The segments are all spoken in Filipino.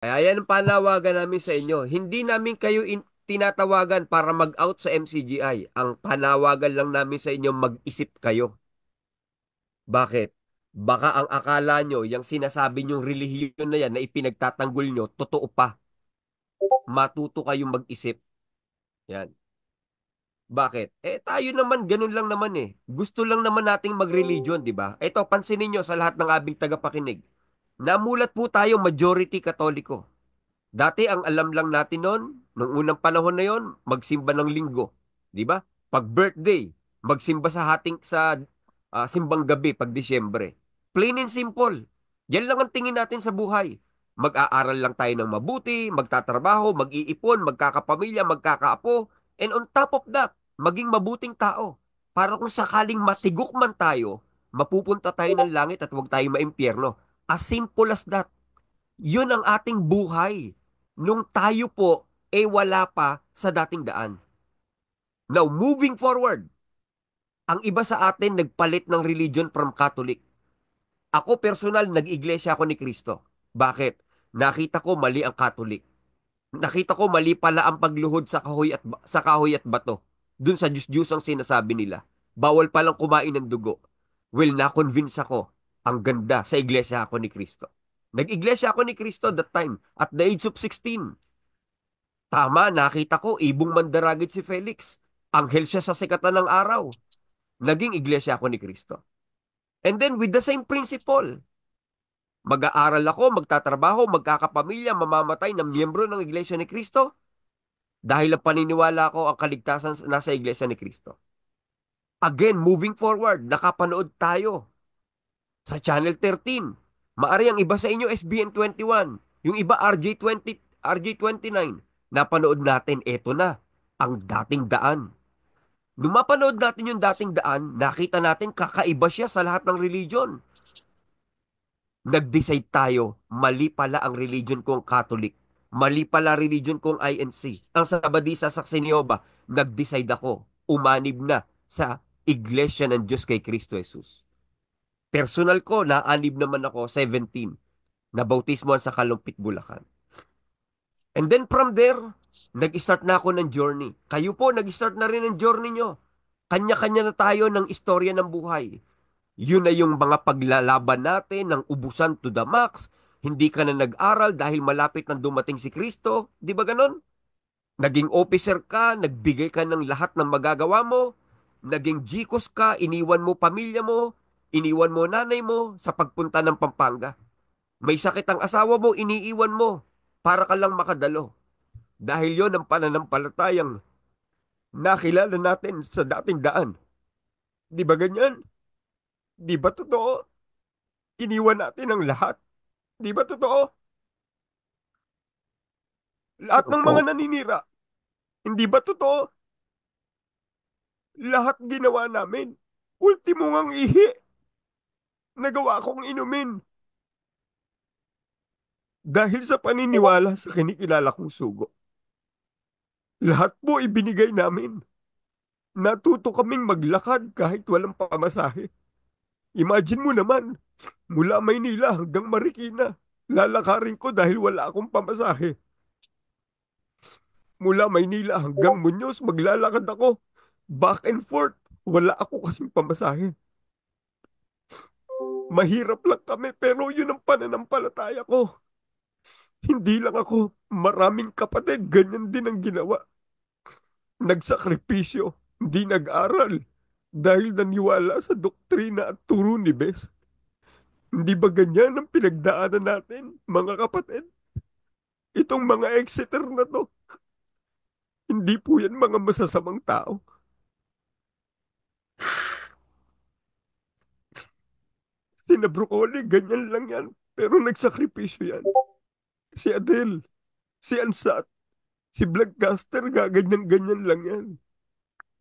Kaya yan ang panawagan namin sa inyo. Hindi namin kayo tinatawagan para mag-out sa MCGI. Ang panawagan lang namin sa inyo, mag-isip kayo. Bakit? Baka ang akala nyo, yung sinasabi nyong relihiyon na yan na ipinagtatanggol nyo, totoo pa. Matuto kayong mag-isip. Yan. Bakit? Tayo naman, ganun lang naman eh. Gusto lang naman nating mag-religion, di ba? Ito, pansinin nyo sa lahat ng abing tagapakinig. Namulat po tayo majority katoliko. Dati ang alam lang natin noon, nung unang panahon na yon, magsimba ng linggo, 'di ba? Pag birthday, magsimba sa simbang gabi pag Disyembre. Plain and simple. Yan lang ang tingin natin sa buhay. Mag-aaral lang tayo ng mabuti, magtatrabaho, mag-iipon, magkakapamilya, magkakaapo, and on top of that, maging mabuting tao. Para kung sakaling matigok man tayo, mapupunta tayo ng langit at huwag tayo maimpyerno. As simple as that. Yun ang ating buhay. Nung tayo po, wala pa sa dating daan. Now, moving forward, ang iba sa atin nagpalit ng religion from Catholic. Ako personal, nag-iglesia ako ni Kristo. Bakit? Nakita ko mali ang Catholic. Nakita ko mali pala ang pagluhod sa kahoy at bato. Dun sa Diyos-Diyos ang sinasabi nila. Bawal palang kumain ng dugo. Well, na-convince ako. Ang ganda sa iglesia ako ni Kristo. Nag-iglesia ako ni Kristo that time at the age of 16. Tama, nakita ko, ibong mandaragit si Felix. Anghel siya sa sikatan ng araw. Naging iglesia ako ni Kristo. And then with the same principle, mag-aaral ako, magtatrabaho, magkakapamilya, mamamatay ng miyembro ng iglesia ni Kristo dahil ang paniniwala ko ang kaligtasan nasa iglesia ni Kristo. Again, moving forward, nakapanood tayo sa Channel 13. Maari ang iba sa inyo SBN 21, yung iba RJ20, RJ29. Napanood natin, eto na, ang dating daan. Nung mapanood natin yung dating daan, nakita natin kakaiba siya sa lahat ng religion. Nag-decide tayo, mali pala ang religion kong Catholic. Mali pala religion kong INC. Ang Sabadisa Saxenioba, nag-decide ako, umanib na sa Iglesia ng Diyos kay Kristo Jesus. Personal ko, naanib naman ako, 17, na bautismoan sa Kalumpit, Bulacan. And then from there, nag-start na ako ng journey. Kayo po, nag-start na rin ang journey nyo. Kanya-kanya na tayo ng istorya ng buhay. Yun na yung mga paglalaban natin ng ubusan to the max. Hindi ka na nag-aral dahil malapit na dumating si Kristo. Di ba ganon? Naging officer ka, nagbigay ka ng lahat ng magagawa mo. Naging GCOS ka, iniwan mo pamilya mo, iniwan mo nanay mo sa pagpunta ng Pampanga. May sakit ang asawa mo, iniiwan mo para ka lang makadalo. Dahil yon ang pananampalatayang nakilala natin sa dating daan. Di ba ganyan? Di ba totoo? Iniwan natin ang lahat. Di ba totoo? Lahat ng mga Opo. naninira. Hindi ba totoo? Lahat ginawa namin. Ultimo ngang ihi. Nagawa kong inumin. Dahil sa paniniwala sa kinikilala kong sugo. Lahat po ibinigay namin. Natuto kaming maglakad kahit walang pamasahe. Imagine mo naman, mula Maynila hanggang Marikina. Lalakarin ko dahil wala akong pamasahe. Mula Maynila hanggang Muñoz, maglalakad ako. Back and forth. Wala ako kasing pamasahe. Mahirap lang kami pero yun ang pananampalataya ko. Hindi lang ako, maraming kapatid, ganyan din ang ginawa. Nagsakripisyo, hindi nag-aral dahil naniwala sa doktrina at turo ni Bes. Hindi ba ganyan ang pinagdaanan natin, mga kapatid? Itong mga Exeter na to, hindi po yan mga masasamang tao. Sina Broccoli, ganyan lang yan. Pero nagsakripisyo yan. Si Adele, si Ansat, si Vlogcaster, gaganyan-ganyan lang yan.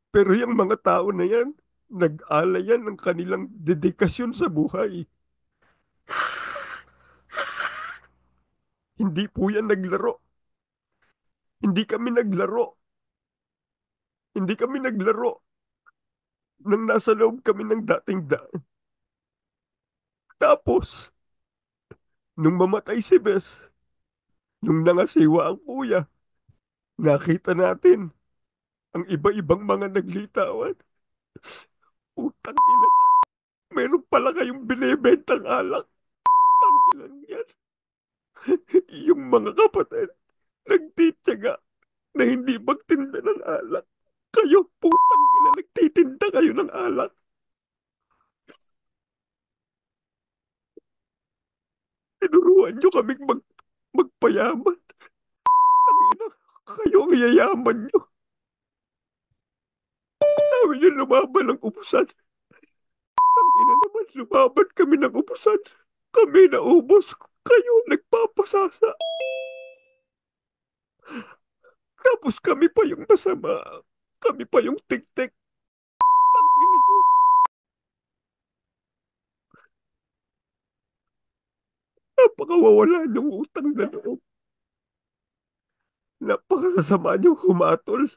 Pero yung mga tao na yan, nag-alay yan ng kanilang dedikasyon sa buhay. Hindi po yan naglaro. Hindi kami naglaro. Hindi kami naglaro nang nasa loob kami ng dating daan. Tapos, nung mamatay si Bes, Nung nangasiwa ang kuya, nakita natin ang iba-ibang mga naglitawan. Utang ina, meron pala kayong binibentang alak. Tang ilan yan. Yung mga kapatid, nagtityaga na hindi magtinda ng alak. Kayo, putang ina, nagtitinda kayo ng alak. Tinuruan nyo kaming magpayaman. Tangina, kayo ang yayaman nyo. Sabi nyo lumaban ng ubusan. Tangina naman, lumaban kami ng ubusan. Kami naubos. Kayo nagpapasasa. Tapos kami pa yung masama. Kami pa yung tik-tik. Tangina nyo. Napakawawala ng utang na loob. Napakasasama nyo humatol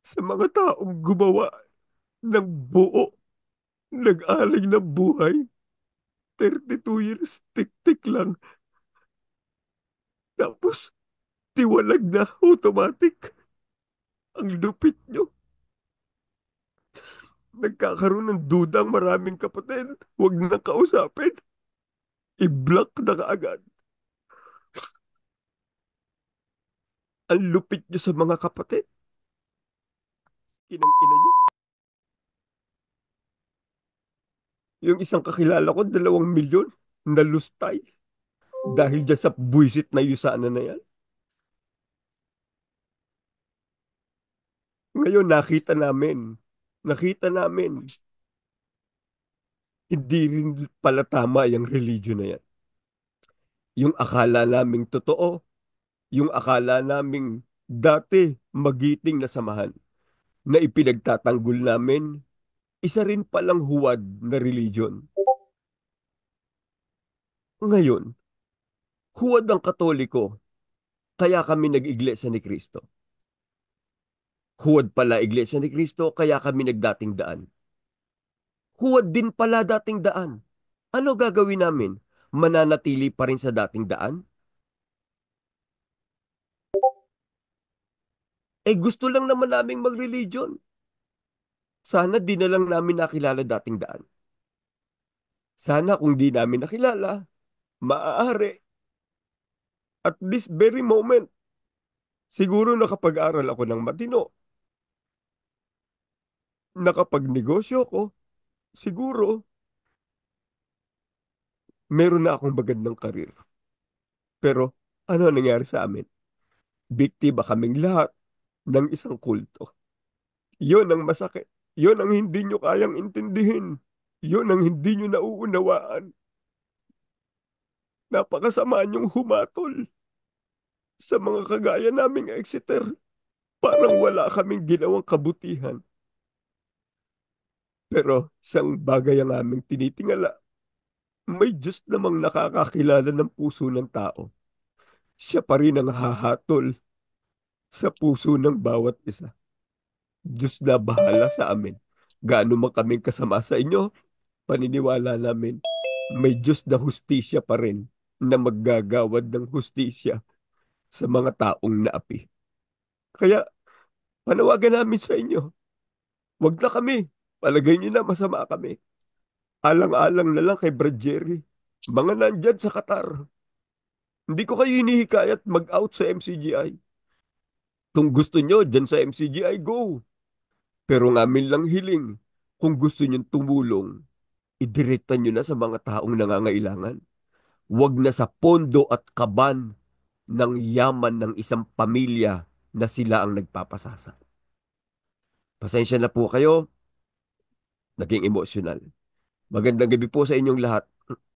sa mga taong gumawa ng buo, nag-alay ng buhay. 32 years, tik-tik lang. Tapos, tiwalag na, automatic. Ang lupit nyo. Nagkakaroon ng duda ang maraming kapatid. Huwag na kausapin. I-block na kaagad. Ang lupit nyo sa mga kapatid. Inang-ina nyo. Yung isang kakilala ko, 2 milyon na lustay. Dahil dyan sa buwisit na yusana na yan. Ngayon, nakita namin, hindi rin pala tama yung religion na yan. Yung akala naming totoo, yung akala naming dati magiting na samahan na ipinagtatanggol namin, isa rin palang huwad na religion. Ngayon, huwad ang Katoliko, kaya kami nag-iglesia ni Kristo. Huwad pala iglesia ni Kristo, kaya kami nagdating daan. Huwad din pala dating daan. Ano gagawin namin? Mananatili pa rin sa dating daan? Eh gusto lang naman naming mag-religion. Sana di na lang namin nakilala dating daan. Sana kung di namin nakilala, maaari, at this very moment, siguro nakapag-aral ako ng matino. Nakapagnegosyo ko, siguro, meron na akong magandang karir. Pero ano ang nangyari sa amin? Biktima kaming lahat ng isang kulto. Yon ang masakit. Yon ang hindi nyo kayang intindihin. Yon ang hindi nyo nauunawaan. Napakasama nyong humatol sa mga kagaya naming Exeter. Parang wala kaming ginawang kabutihan. Pero isang bagay ang aming tinitingala. May Diyos namang nakakakilala ng puso ng tao. Siya pa rin ang hahatol sa puso ng bawat isa. Diyos na bahala sa amin. Gaano man kaming kasama sa inyo, paniniwala namin, may Diyos na hustisya pa rin na maggagawad ng hustisya sa mga taong naapi. Kaya panawagan namin sa inyo, wag na kami. Palagay niyo na masama kami. Alang-alang na lang kay Brad Jerry. Mga nandyan sa Qatar. Hindi ko kayo hinihikayat mag-out sa MCGI. Kung gusto nyo, dyan sa MCGI, go. Pero ng amin lang hiling, kung gusto nyo tumulong, idirekta nyo na sa mga taong nangangailangan. Huwag na sa pondo at kaban ng yaman ng isang pamilya na sila ang nagpapasasa. Pasensya na po kayo, naging emosyonal. Magandang gabi po sa inyong lahat.